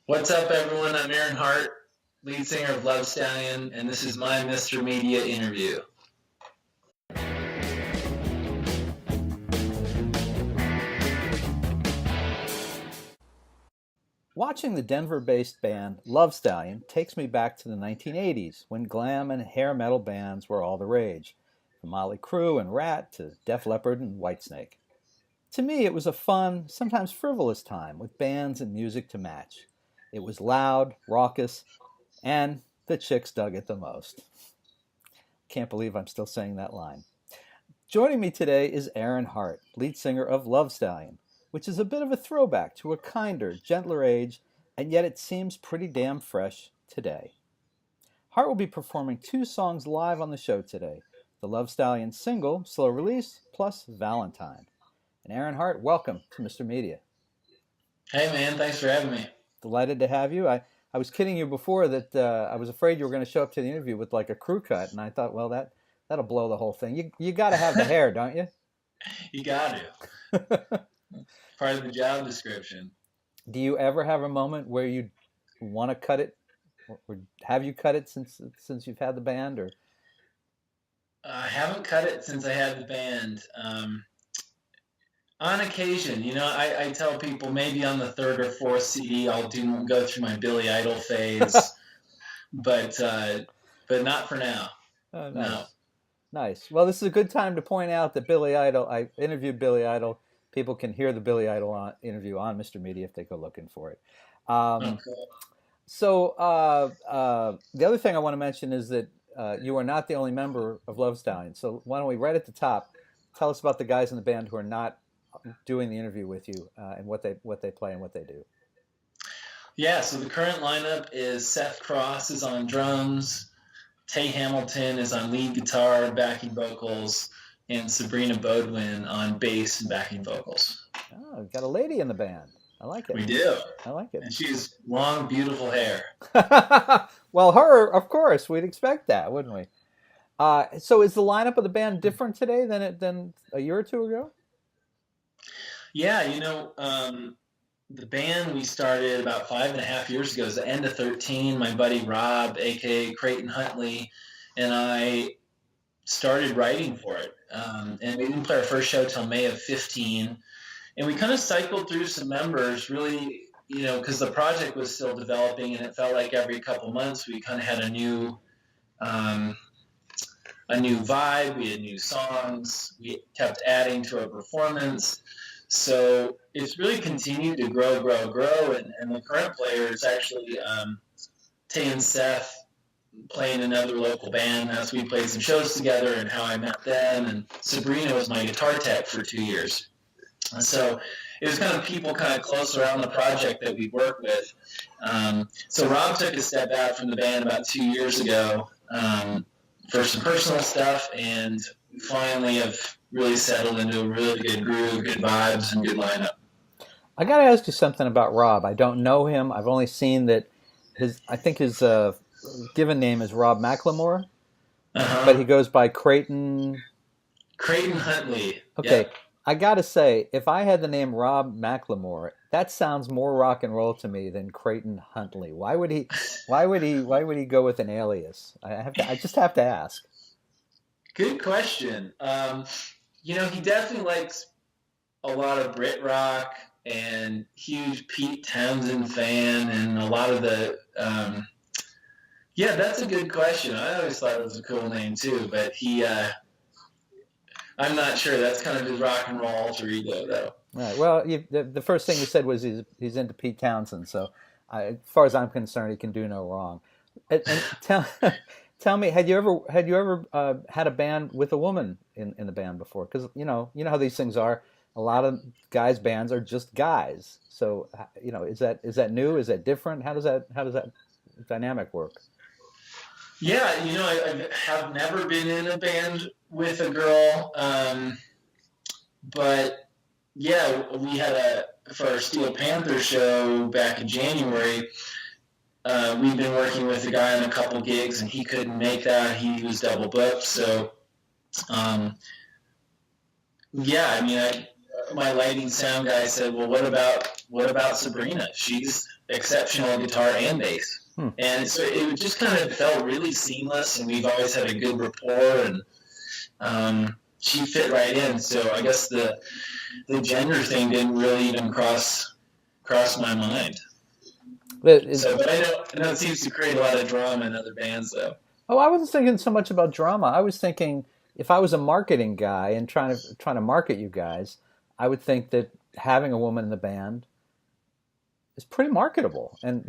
What's up, everyone? I'm Aaron Hart, lead singer of Love Stallion, and this is my Mr. Media interview. Watching the Denver-based band Love Stallion takes me back to the 1980s when glam and hair metal bands were all the rage, from Motley Crue and Rat to Def Leppard and Whitesnake. To me, it was a fun, sometimes frivolous time with bands and music to match. It was loud, raucous, and the chicks dug it the most. Can't believe I'm still saying that line. Joining me today is Aaron Hart, lead singer of Love Stallion, which is a bit of a throwback to a kinder, gentler age, and yet it seems pretty damn fresh today. Hart will be performing 2 songs live on the show today, the Love Stallion single, slow release, plus Valentine. And Aaron Hart, welcome to Mr. Media. Hey, man, thanks for having me. Delighted to have you. I was kidding you before that I was afraid you were going to show up to the interview with like a crew cut, and I thought, well, that'll blow the whole thing. You got to have the hair, don't you? You got to. Part of the job description. Do you ever have a moment where you want to cut it, or have you cut it since you've had the band? Or I haven't cut it since I had the band. On occasion, I tell people maybe on the 3rd or 4th CD I'll go through my Billy Idol phase, but not for now. Oh, nice. No. Nice. Well, this is a good time to point out that Billy Idol. I interviewed Billy Idol. People can hear the Billy Idol interview on Mr. Media if they go looking for it. Cool. So the other thing I want to mention is that you are not the only member of Love Stallion. So why don't we, right at the top, tell us about the guys in the band who are not doing the interview with you and what they play and what they do. Yeah, so the current lineup is Seth Cross is on drums, Tay Hamilton is on lead guitar, backing vocals, and Sabrina Bodwin on bass and backing vocals. Oh, we've got a lady in the band. I like it. We do. I like it. And she's long, beautiful hair. Well, her, of course, we'd expect that, wouldn't we? So is the lineup of the band different today than a year or two ago? Yeah, the band we started about 5.5 years ago. It was the end of 13. My buddy Rob, a.k.a. Creighton Huntley, and I started writing for it. And we didn't play our first show till May of 15. And we kind of cycled through some members, really, because the project was still developing, and it felt like every couple months we kind of had a new vibe. We had new songs. We kept adding to our performance. So it's really continued to grow. And the current player is actually Tay and Seth playing another local band as we played some shows together and how I met them. And Sabrina was my guitar tech for 2 years. So it was kind of people kind of close around the project that we worked with. So Rob took a step out from the band about 2 years ago for some personal stuff, and we finally have really settled into a really good groove, good vibes, and good lineup. I got to ask you something about Rob. I don't know him. I've only seen that I think his given name is Rob McLemore, but he goes by Creighton Huntley. Okay. Yep. I gotta say, if I had the name Rob McLemore, that sounds more rock and roll to me than Creighton Huntley. Why would he go with an alias? I just have to ask. Good question. He definitely likes a lot of Brit rock and huge Pete Townsend fan, and a lot of the that's a good question. I always thought it was a cool name too, but I'm not sure. That's kind of his rock and roll alter ego, though. Right. Well, the first thing you said was he's into Pete Townsend. So, as far as I'm concerned, he can do no wrong. And tell me, had you ever had a band with a woman in the band before? Because you know how these things are. A lot of guys' bands are just guys. So, is that new? Is that different? How does that dynamic work? Yeah, I have never been in a band with a girl, but yeah, we had for our Steel Panther show back in January, we've been working with a guy on a couple gigs, and he couldn't make that. He was double booked, so my lighting sound guy said, well, what about Sabrina? She's exceptional guitar and bass. Hmm. And so it just kind of felt really seamless, and we've always had a good rapport, and she fit right in. So I guess the gender thing didn't really even cross my mind. But I know it seems to create a lot of drama in other bands, though. Oh, I wasn't thinking so much about drama. I was thinking if I was a marketing guy and trying to market you guys, I would think that having a woman in the band is pretty marketable. And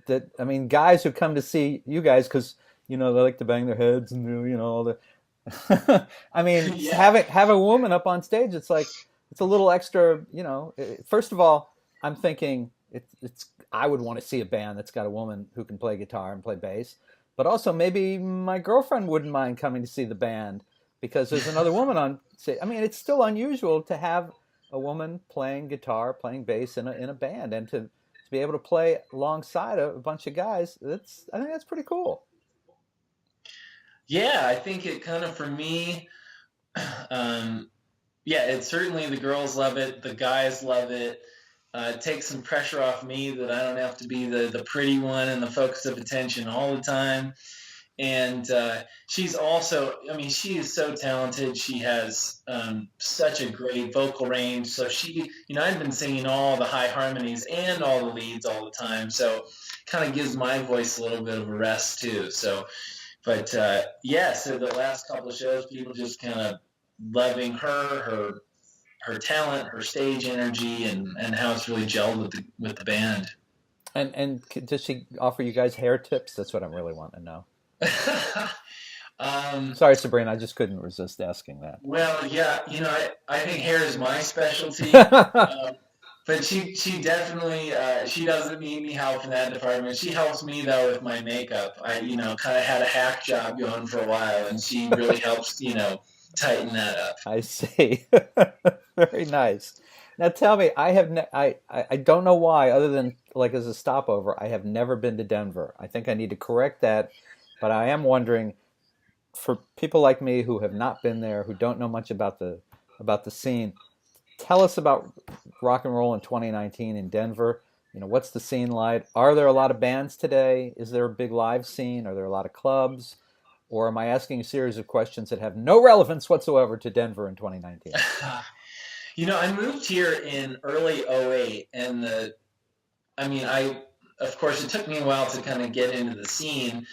that I mean, guys who come to see you guys because they like to bang their heads and all the. I mean, Yeah. have a woman up on stage. It's like it's a little extra. First of all, I'm thinking it's I would want to see a band that's got a woman who can play guitar and play bass. But also maybe my girlfriend wouldn't mind coming to see the band because there's another woman on stage. I mean, it's still unusual to have a woman playing guitar, playing bass in a band, and to be able to play alongside a bunch of guys. I think that's pretty cool. Yeah, I think it kind of, for me, yeah, it's certainly, the girls love it, the guys love it. It takes some pressure off me that I don't have to be the pretty one and the focus of attention all the time. And she's also, I mean, she is so talented. She has such a great vocal range. So I've been singing all the high harmonies and all the leads all the time. So kind of gives my voice a little bit of a rest too. So, but yeah, so the last couple of shows, people just kind of loving her talent, her stage energy, and how it's really gelled with the band. And does she offer you guys hair tips? That's what I'm really wanting to know. Sorry, Sabrina, I just couldn't resist asking that. Well, yeah, I think hair is my specialty, but she definitely she doesn't need any help in that department. She helps me though with my makeup. I kind of had a hack job going for a while, and she really helps tighten that up. I see. Very nice. Now tell me, I don't know why, other than like as a stopover, I have never been to Denver. I think I need to correct that, but I am wondering, for people like me who have not been there, who don't know much about the scene, tell us about rock and roll in 2019 in Denver. What's the scene like? Are there a lot of bands today? Is there a big live scene? Are there a lot of clubs? Or am I asking a series of questions that have no relevance whatsoever to Denver in 2019? I moved here in early '08, and of course, it took me a while to kind of get into the scene,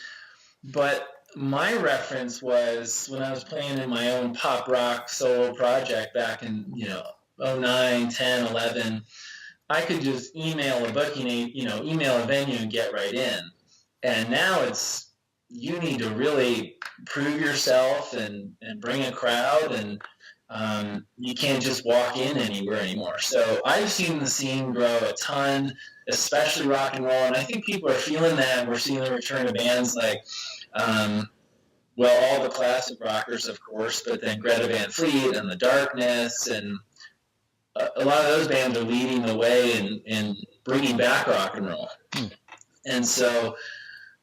but my reference was when I was playing in my own pop rock solo project back in, 09, 10, 11, I could just email a venue and get right in. And now you need to really prove yourself and bring a crowd, and you can't just walk in anywhere anymore. So I've seen the scene grow a ton, especially rock and roll, and I think people are feeling that. We're seeing the return of bands like, all the classic rockers, of course, but then Greta Van Fleet and The Darkness, and a lot of those bands are leading the way in bringing back rock and roll. And so,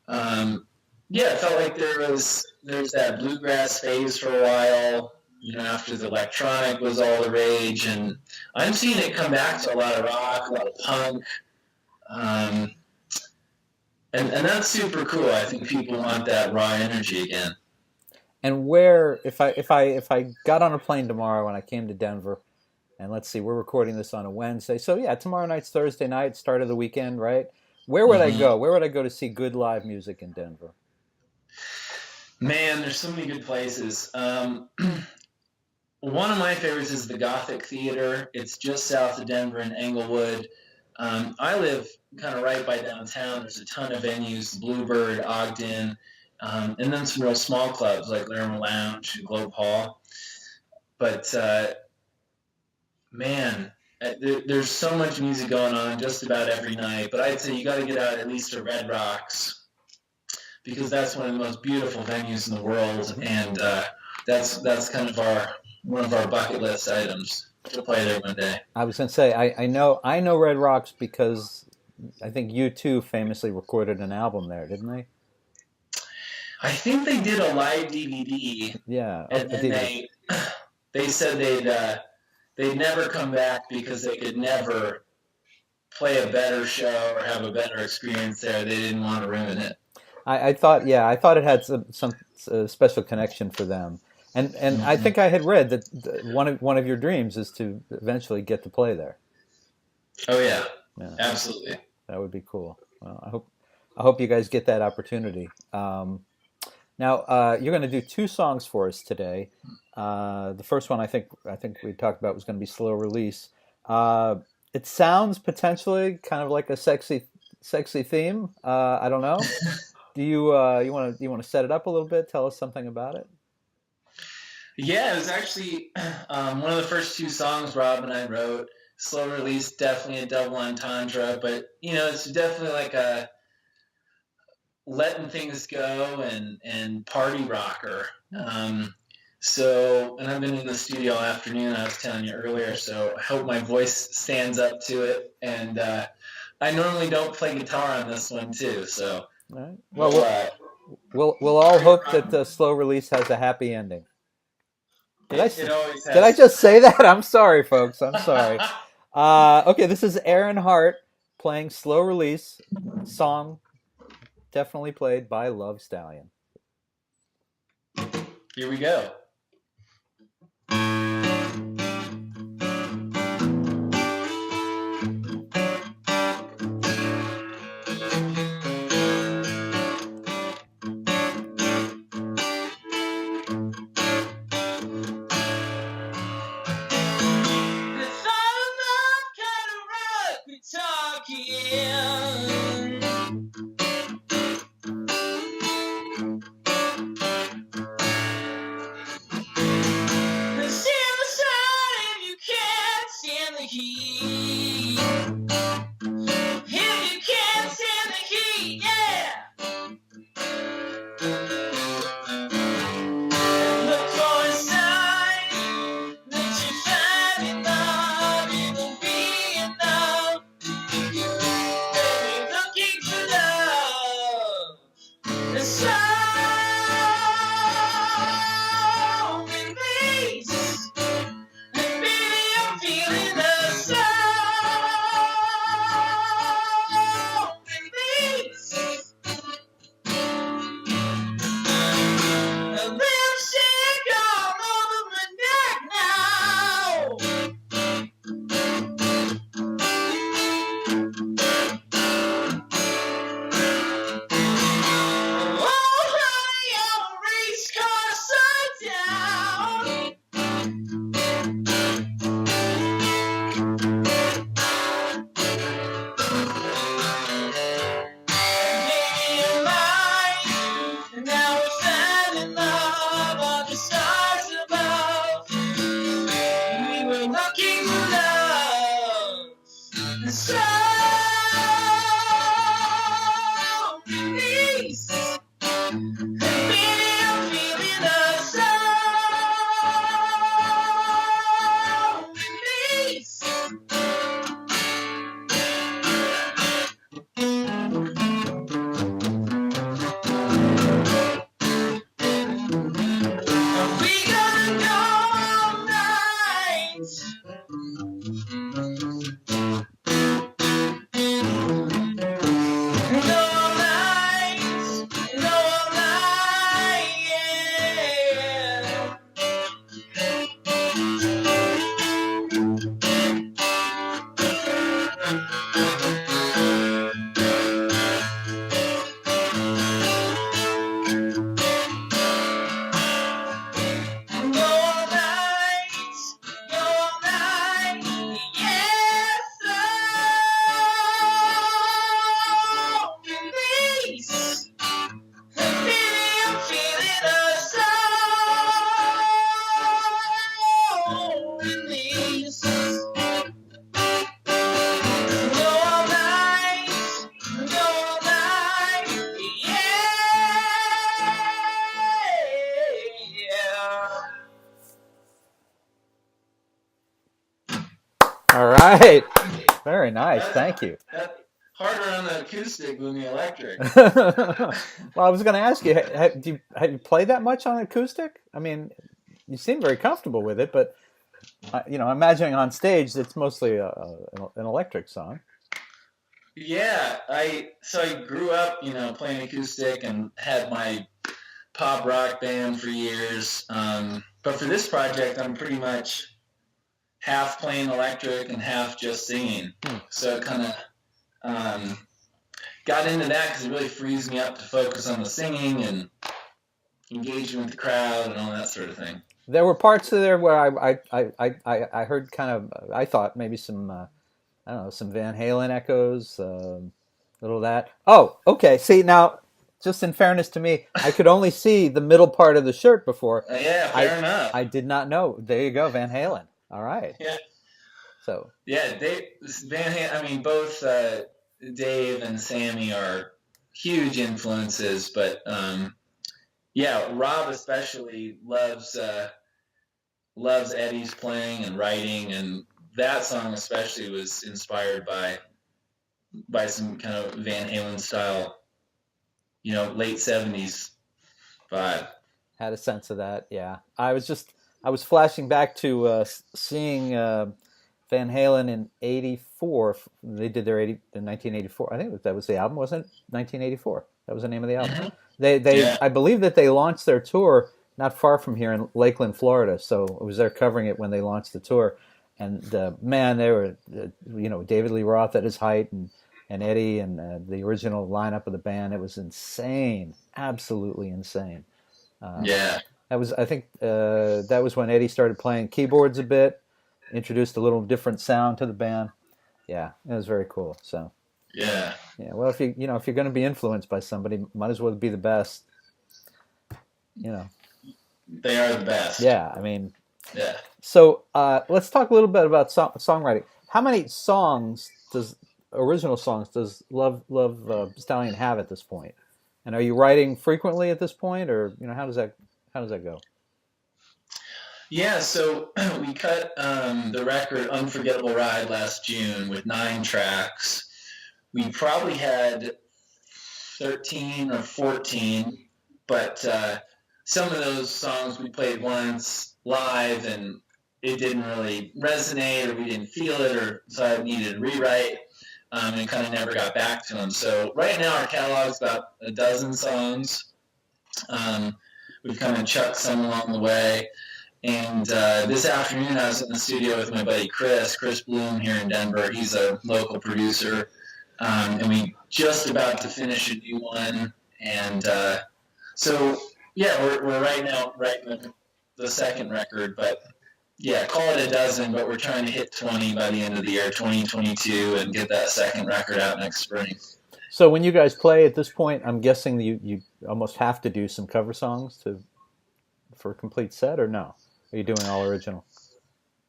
it felt like there's that bluegrass phase for a while, after the electronic was all the rage, and I'm seeing it come back to a lot of rock, a lot of punk, and that's super cool. I think people want that raw energy again. And where, if I got on a plane tomorrow and I came to Denver, and let's see, we're recording this on a Wednesday, so yeah, tomorrow night's Thursday night, start of the weekend, right? Where would I go? Where would I go to see good live music in Denver? Man, there's so many good places. One of my favorites is the Gothic Theater. It's just south of Denver in Englewood. I live kind of right by downtown. There's a ton of venues, Bluebird, Ogden, and then some real small clubs like Larimer Lounge and Globe Hall. But, man, there's so much music going on just about every night. But I'd say you got to get out at least to Red Rocks, because that's one of the most beautiful venues in the world, and that's kind of one of our bucket list items to play there one day. I was going to say, I know Red Rocks because I think U2 famously recorded an album there, didn't they? I think they did a live DVD. Yeah, and then they said they'd never come back because they could never play a better show or have a better experience there. They didn't want to ruin it. I thought, yeah, I thought it had some special connection for them, and I Mm-hmm. think I had read that one of your dreams is to eventually get to play there. Oh yeah, Yeah, absolutely. that would be cool. Well, I hope you guys get that opportunity. Now you're going to do two songs for us today. The first one I think we talked about was going to be slow release. Uh, it sounds potentially kind of like a sexy theme. I don't know. Do you want to set it up a little bit? Tell us something about it. Yeah, it was actually one of the first two songs Rob and I wrote. Slow release, definitely a double entendre, but it's definitely like a letting things go and party rocker. And I've been in the studio all afternoon. I was telling you earlier, so I hope my voice stands up to it. And I normally don't play guitar on this one too, so All right. we'll, Well, we'll all hope that the slow release has a happy ending. it always Did I has. just say that? I'm sorry, folks. I'm sorry. Okay, this is Aaron Hart playing slow release song, definitely played by Love Stallion. Here we go. All right. Very nice. Thank you. That's harder on the acoustic than the electric. Well, I was going to ask you, have you played that much on acoustic? I mean, you seem very comfortable with it, but I'm imagining on stage it's mostly an electric song. Yeah, I grew up, playing acoustic and had my pop rock band for years. But for this project, I'm pretty much half playing electric and half just singing. So it kind of um, got into that because it really frees me up to focus on the singing and engaging with the crowd and all that sort of thing. There were parts of there where I heard kind of, I thought maybe some I don't know, some Van Halen echoes, little of that. Oh, okay. See, now, just in fairness to me, I could only see the middle part of the shirt before. Yeah, I fair enough. I did not know. There you go, Van Halen. All right. Yeah, So yeah. I mean, both Dave and Sammy are huge influences, but yeah, Rob especially loves Eddie's playing and writing, and that song especially was inspired by some kind of Van Halen style, late '70s vibe. had a sense of that. Yeah, I was flashing back to seeing Van Halen in '84. They did their 80 in 1984. I think that was the album, wasn't it? 1984. That was the name of the album. Mm-hmm. They Yeah. I believe that they launched their tour not far from here in Lakeland, Florida. So it was there covering it when they launched the tour. And man, they were David Lee Roth at his height, and Eddie and the original lineup of the band. It was insane, absolutely insane. Yeah. That was, I think, that was when Eddie started playing keyboards a bit, introduced a little different sound to the band. Yeah, it was very cool. So Yeah. yeah, well, if you're going to be influenced by somebody, might as well be the best. You know. They are the best. Yeah, I mean. Yeah. So let's talk a little bit about songwriting. How many original songs does Love Stallion have at this point? And are you writing frequently at this point, or how does that go? Yeah, so we cut the record Unforgettable Ride last June with 9 tracks. We probably had 13 or 14, but some of those songs we played once live and it didn't really resonate, or we didn't feel it, or so I needed to rewrite, and kind of never got back to them. So right now our catalog's about a dozen songs. We've kind of chucked some along the way. And this afternoon I was in the studio with my buddy Chris Bloom here in Denver. He's a local producer. And we just about to finish a new one. And so, yeah, we're right now writing the second record. But, yeah, call it a dozen, but we're trying to hit 20 by the end of the year, 2022, and get that second record out next spring. So when you guys play at this point, I'm guessing that you almost have to do some cover songs for a complete set, or no? Are you doing all original?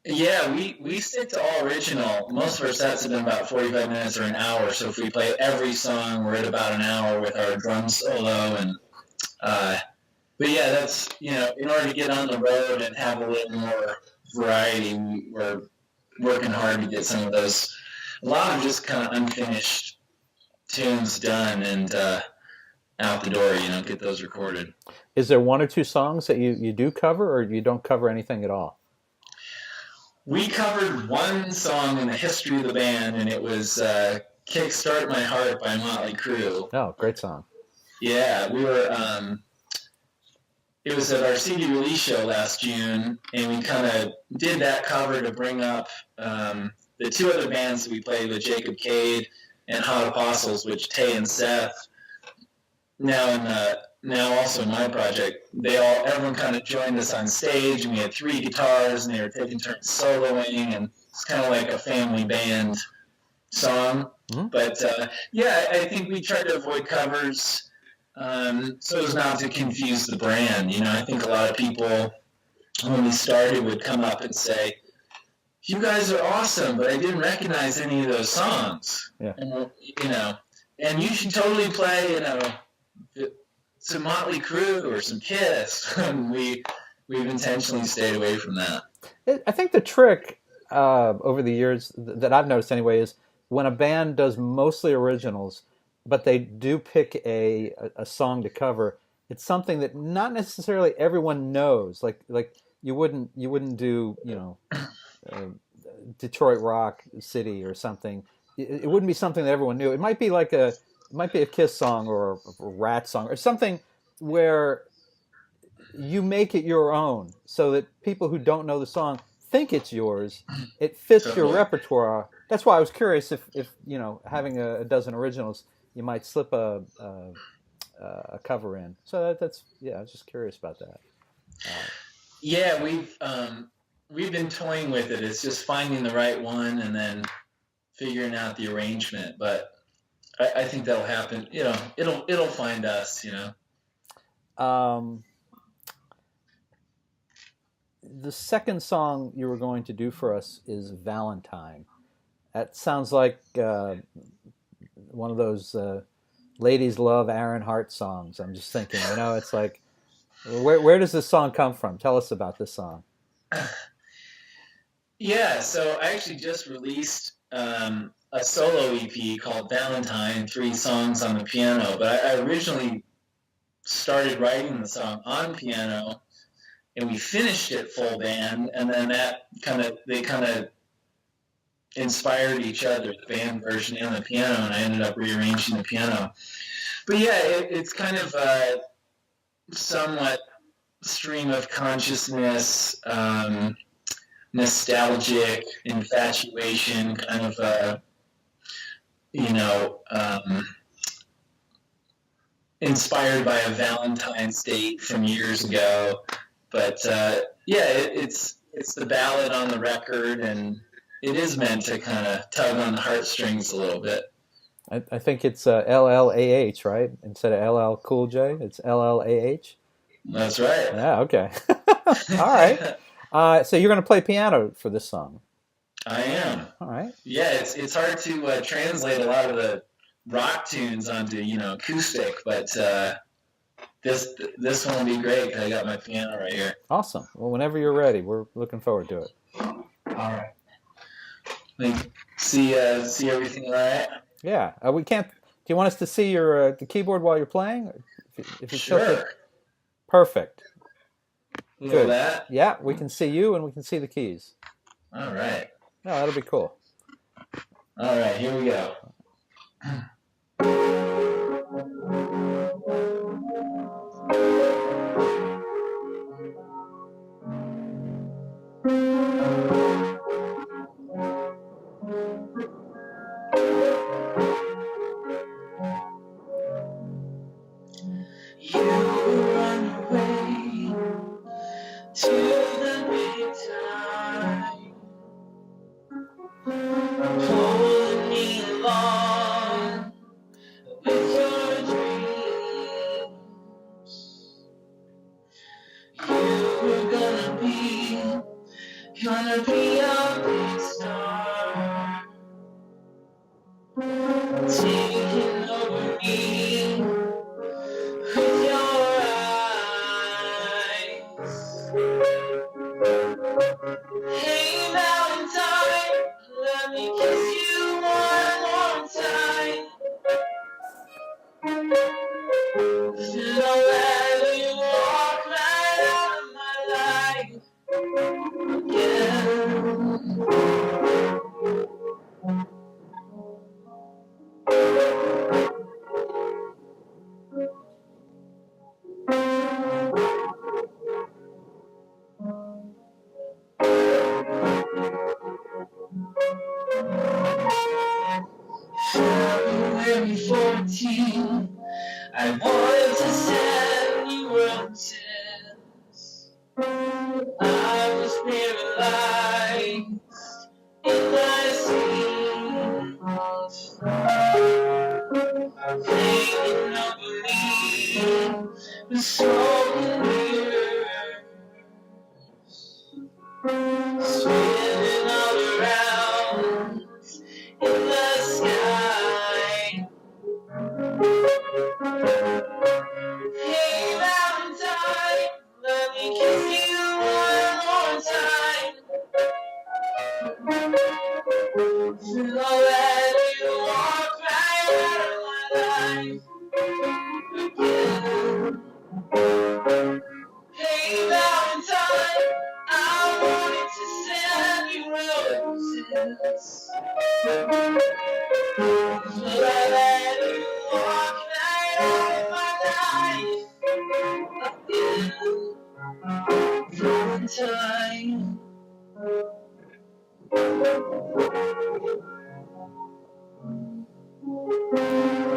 Yeah, we stick to all original. Most of our sets have been about 45 minutes or an hour. So if we play every song, we're at about an hour with our drum solo. And but yeah, that's in order to get on the road and have a little more variety, we're working hard to get some of those. A lot of just kind of unfinished tunes done and out the door. Get those recorded. Is there one or two songs that you do cover, or you don't cover anything at all? We covered one song in the history of the band, and it was "Kickstart My Heart" by Motley Crue. Oh, great song. Yeah, we were. It was at our CD release show last June, and we kind of did that cover to bring up the two other bands that we played with, Jacob Cade and Hot Apostles, which Tay and Seth, now also in my project, everyone kind of joined us on stage, and we had 3 guitars, and they were taking turns soloing, and it's kind of like a family band song. Mm-hmm. But yeah, I think we tried to avoid covers so as not to confuse the brand. I think a lot of people, when we started, would come up and say, "You guys are awesome, but I didn't recognize any of those songs." Yeah. And you should totally play, some Motley Crue or some Kiss. We've intentionally stayed away from that. I think the trick over the years that I've noticed anyway is when a band does mostly originals, but they do pick a song to cover, it's something that not necessarily everyone knows. Like you wouldn't do Detroit Rock City or something it wouldn't be something that everyone knew. It might be like it might be a Kiss song or a Rat song or something where you make it your own so that people who don't know the song think it's yours. It fits your Totally. repertoire. That's why I was curious if having a dozen originals, you might slip a cover in. So that's yeah, I was just curious about that. Yeah, we've been toying with it. It's just finding the right one and then figuring out the arrangement. But I think that'll happen. It'll find us. The second song you were going to do for us is Valentine. That sounds like one of those ladies love Aaron Hart songs. I'm just thinking, it's like, where does this song come from? Tell us about this song. Yeah, so I actually just released a solo EP called Valentine, 3 songs on the piano. But I originally started writing the song on piano, and we finished it full band, and then they kind of inspired each other, the band version and the piano, and I ended up rearranging the piano. But yeah, it's kind of a somewhat stream of consciousness, nostalgic infatuation, kind of inspired by a Valentine's date from years ago. But it's the ballad on the record, and it is meant to kind of tug on the heartstrings a little bit. I think it's LLAH, right? Instead of LL Cool J, it's LLAH. That's right. Yeah, okay. All right. So you're going to play piano for this song. I am. All right. Yeah, it's hard to translate a lot of the rock tunes onto acoustic, but this one will be great because I got my piano right here. Awesome. Well, whenever you're ready, we're looking forward to it. All right. See everything all right? Yeah. We can't. Do you want us to see your the keyboard while you're playing? If you Sure. Perfect. Good. That? Yeah, we can see you and we can see the keys. All right. No, that'll be cool. All right, here we go. Gonna be a big star, taking over me with your eyes. Hey Valentine, let me kiss you one more time. Don't let you walk right out of my life. February 14, I wanted to send you roses. I was paralyzed in my sleep, thinking over me with smoking mirrors, spinning all around in the sky. Hey Valentine, let me kiss you one more time. Till I let you walk right out of my life again. Hey Valentine, I wanted to send you roses. Let you walk right out of my life again. Valentine. Valentine.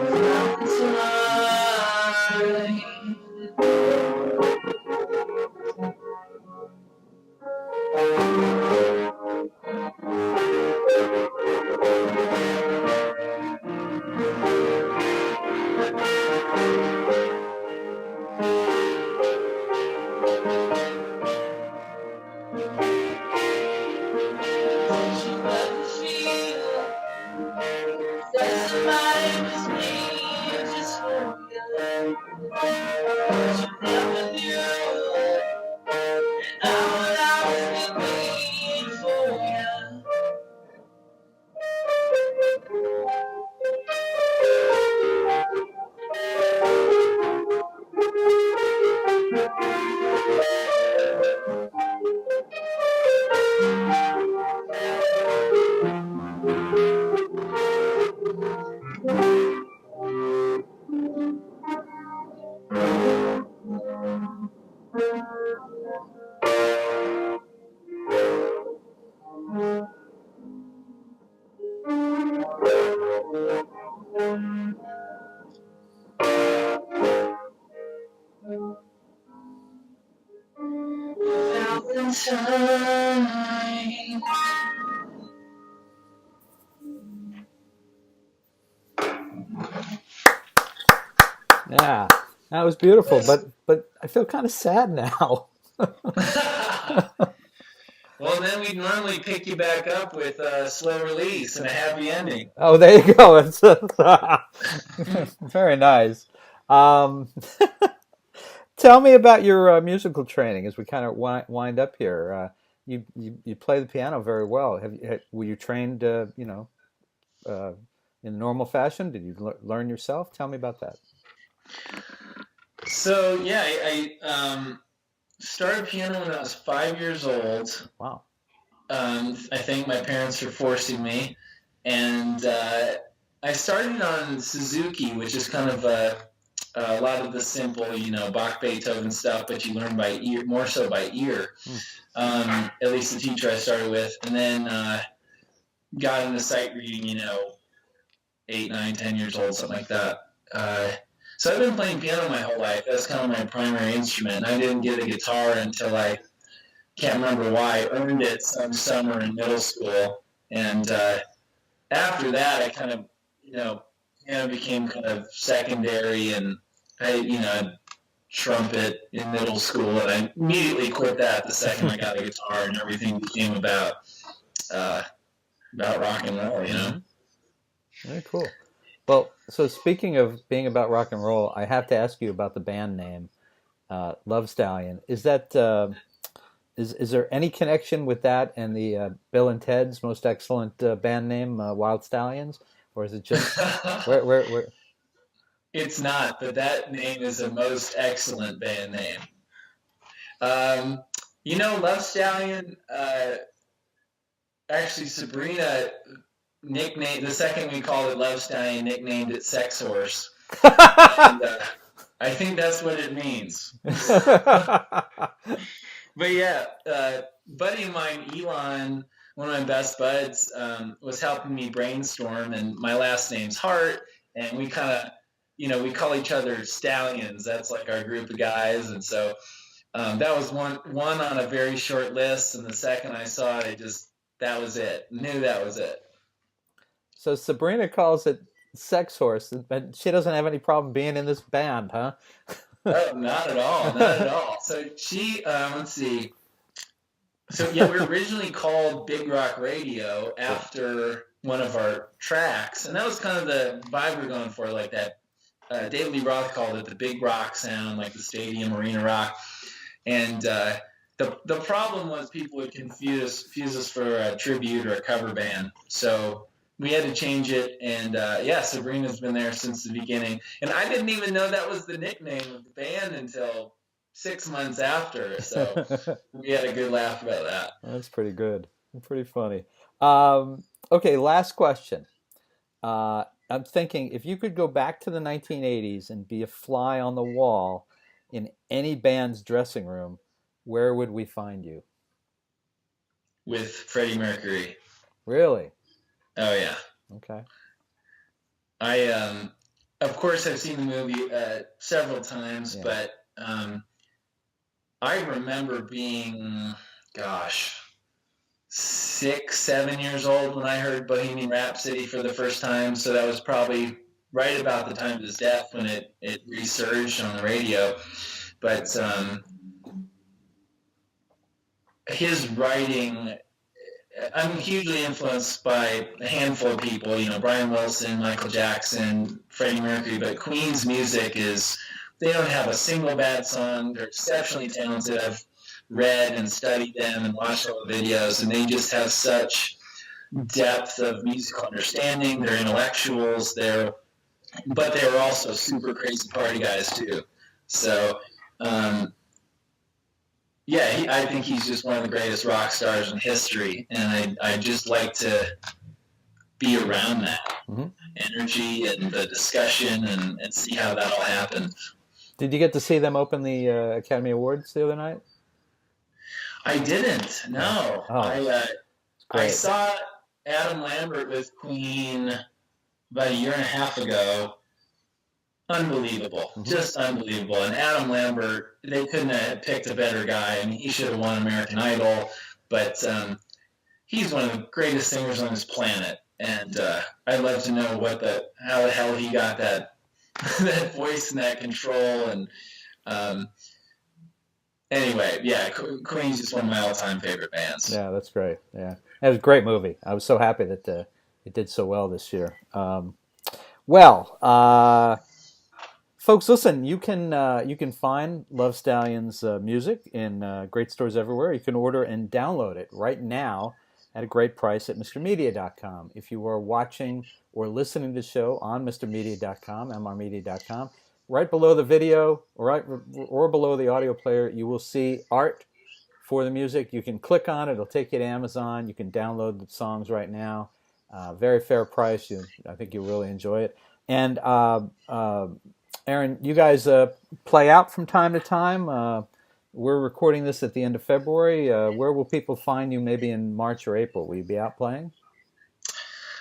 Yeah, that was beautiful, but I feel kind of sad now. Well, then we'd normally pick you back up with a slow release and a happy ending. Oh, there you go. It's very nice. Um, Tell me about your musical training as we kind of wind up here. You play the piano very well. Were you trained, uh, in normal fashion? Did you learn yourself? Tell me about that. So yeah, I started piano when I was 5 years old. Wow. I think my parents were forcing me, and I started on Suzuki, which is kind of a lot of the simple, Bach, Beethoven stuff, but you learn by ear, more so by ear. At least the teacher I started with, and then got into sight reading, 8, 9, 10 years old, something like that. So I've been playing piano my whole life. That's kind of my primary instrument. I didn't get a guitar until I can't remember why. I earned it some summer in middle school, and after that, I kind of, piano became kind of secondary, and I trumpet in middle school, and I immediately quit that the second I got a guitar, and everything became about rock and roll. Very cool. Well, so speaking of being about rock and roll, I have to ask you about the band name, Love Stallion. Is that is there any connection with that and the Bill and Ted's Most Excellent band name, Wild Stallions, or is it just where? It's not, but that name is a most excellent band name. Love Stallion. Actually, Sabrina nicknamed the second we called it Love Stallion, nicknamed it Sex Horse, and I think that's what it means. But yeah, buddy of mine, Elon, one of my best buds, was helping me brainstorm, and my last name's Hart, and we kind of, we call each other Stallions. That's like our group of guys, and so that was one on a very short list, and the second I saw it, that was it. Knew that was it. So Sabrina calls it Sex Horse, but she doesn't have any problem being in this band, huh? Oh, not at all, not at all. So she, let's see. So yeah, we were originally called Big Rock Radio after one of our tracks, and that was kind of the vibe we were going for, like that. David Lee Roth called it the big rock sound, like the stadium arena rock. And the problem was people would confuse us for a tribute or a cover band. So we had to change it, and Sabrina's been there since the beginning. And I didn't even know that was the nickname of the band until 6 months after. So we had a good laugh about that. That's pretty good. Pretty funny. Okay, last question. I'm thinking if you could go back to the 1980s and be a fly on the wall in any band's dressing room, where would we find you? With Freddie Mercury. Really? Oh yeah. Okay. I of course I've seen the movie several times, Yeah. but I remember being, gosh, 6, 7 years old when I heard Bohemian Rhapsody for the first time. So that was probably right about the time of his death when it resurged on the radio. But his writing, I'm hugely influenced by a handful of people, Brian Wilson, Michael Jackson, Freddie Mercury, but Queen's music they don't have a single bad song. They're exceptionally talented. I've read and studied them and watched all the videos, and they just have such depth of musical understanding. They're intellectuals, but they're also super crazy party guys too. So, I think he's just one of the greatest rock stars in history, and I just like to be around that energy and the discussion and see how that all happened. Did you get to see them open the Academy Awards the other night? I didn't. No. I saw Adam Lambert with Queen about a year and a half ago. Unbelievable. Just unbelievable. And Adam Lambert, they couldn't have picked a better guy. I mean, he should have won American Idol, but he's one of the greatest singers on this planet. And I'd love to know how the hell he got that that voice and that control. And anyway, Queen's just one of my all-time favorite bands. Yeah, that's great. Yeah, it was a great movie. I was so happy that it did so well this year. Folks, listen. You can find Love Stallion's music in great stores everywhere. You can order and download it right now at a great price at MrMedia.com. If you are watching or listening to the show on MrMedia.com, MRmedia.com, right below the video or below the audio player, you will see art for the music. You can click on it. It'll take you to Amazon. You can download the songs right now. Very fair price. I think you'll really enjoy it. And Aaron, you guys play out from time to time. We're recording this at the end of February. Where will people find you maybe in March or April? Will you be out playing?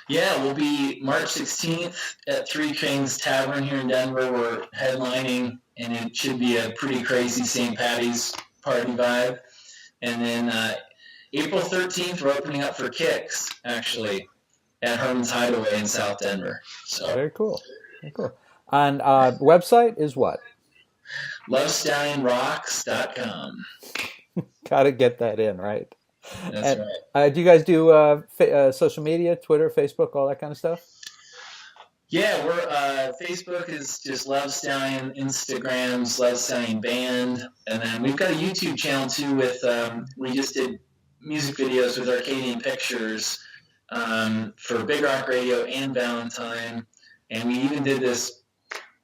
Yeah, we'll be March 16th at Three Kings Tavern here in Denver. We're headlining, and it should be a pretty crazy St. Patty's party vibe. And then April 13th, we're opening up for Kicks, actually, at Herman's Hideaway in South Denver. So Very cool. Very cool. And website is what? LoveStallionRocks.com. Got to get that in, right? That's right. Do you guys do social media, Twitter, Facebook, all that kind of stuff? Yeah, we're Facebook is just Love Stallion, Instagram's Love Stallion Band, and then we've got a YouTube channel too with we just did music videos with Arcadian Pictures for Big Rock Radio and Valentine, and we even did this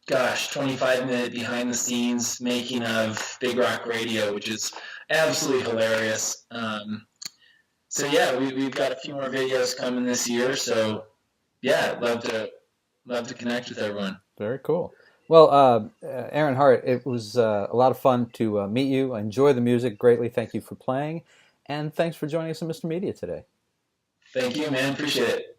25-minute behind the scenes making of Big Rock Radio, which is absolutely hilarious. So yeah, we've got a few more videos coming this year. So yeah, love to connect with everyone. Very cool. Well, Aaron Hart, it was a lot of fun to meet you. I enjoy the music greatly. Thank you for playing, and thanks for joining us on Mr. Media today. Thank you, man. Appreciate it.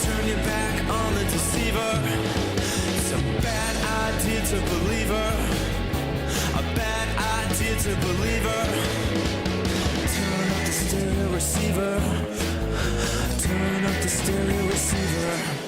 Turn your back on the deceiver. It's a bad idea to believe her. A bad idea to believe her. Turn up the stereo receiver. Turn up the stereo receiver.